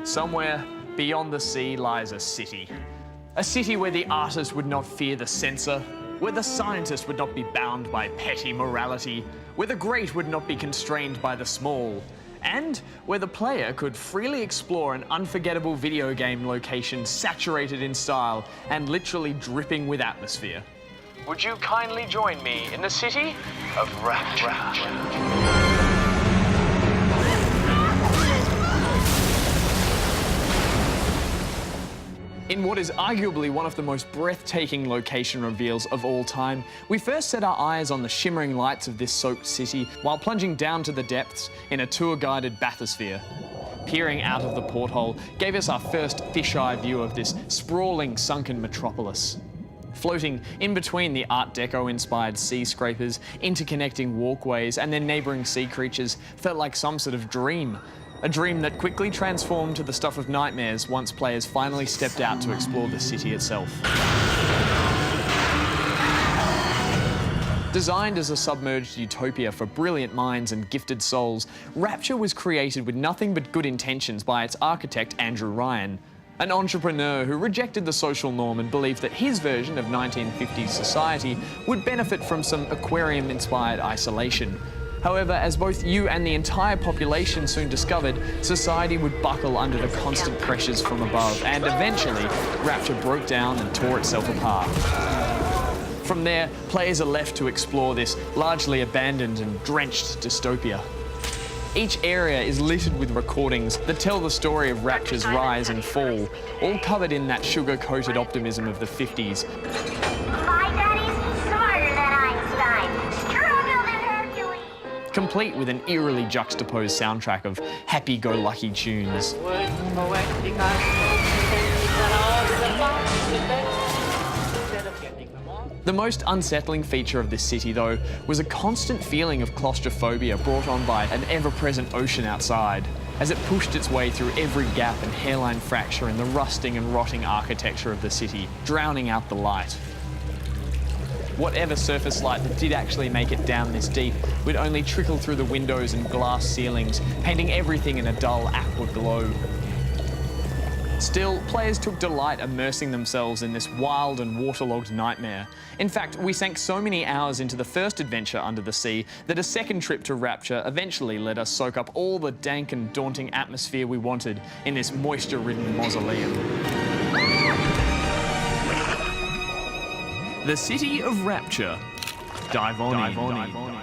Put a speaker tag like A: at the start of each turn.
A: Somewhere beyond the sea lies a city. A city where the artist would not fear the censor, where the scientist would not be bound by petty morality, where the great would not be constrained by the small, and where the player could freely explore an unforgettable video game location saturated in style and literally dripping with atmosphere. Would you kindly join me in the city of Rapture? In what is arguably one of the most breathtaking location reveals of all time, we first set our eyes on the shimmering lights of this soaked city while plunging down to the depths in a tour-guided bathysphere. Peering out of the porthole gave us our first fisheye view of this sprawling, sunken metropolis. Floating in between the Art Deco-inspired sea scrapers, interconnecting walkways, and their neighbouring sea creatures felt like some sort of dream. A dream that quickly transformed to the stuff of nightmares once players finally stepped out to explore the city itself. Designed as a submerged utopia for brilliant minds and gifted souls, Rapture was created with nothing but good intentions by its architect Andrew Ryan, an entrepreneur who rejected the social norm and believed that his version of 1950s society would benefit from some aquarium-inspired isolation. However, as both you and the entire population soon discovered, society would buckle under the constant pressures from above, and eventually, Rapture broke down and tore itself apart. From there, players are left to explore this largely abandoned and drenched dystopia. Each area is littered with recordings that tell the story of Rapture's rise and fall, all covered in that sugar-coated optimism of the 50s. Complete with an eerily juxtaposed soundtrack of happy-go-lucky tunes. The most unsettling feature of this city, though, was a constant feeling of claustrophobia brought on by an ever-present ocean outside, as it pushed its way through every gap and hairline fracture in the rusting and rotting architecture of the city, drowning out the light. Whatever surface light that did actually make it down this deep would only trickle through the windows and glass ceilings, painting everything in a dull aqua glow. Still, players took delight immersing themselves in this wild and waterlogged nightmare. In fact, we sank so many hours into the first adventure under the sea that a second trip to Rapture eventually let us soak up all the dank and daunting atmosphere we wanted in this moisture-ridden mausoleum. The city of Rapture. Dive on in.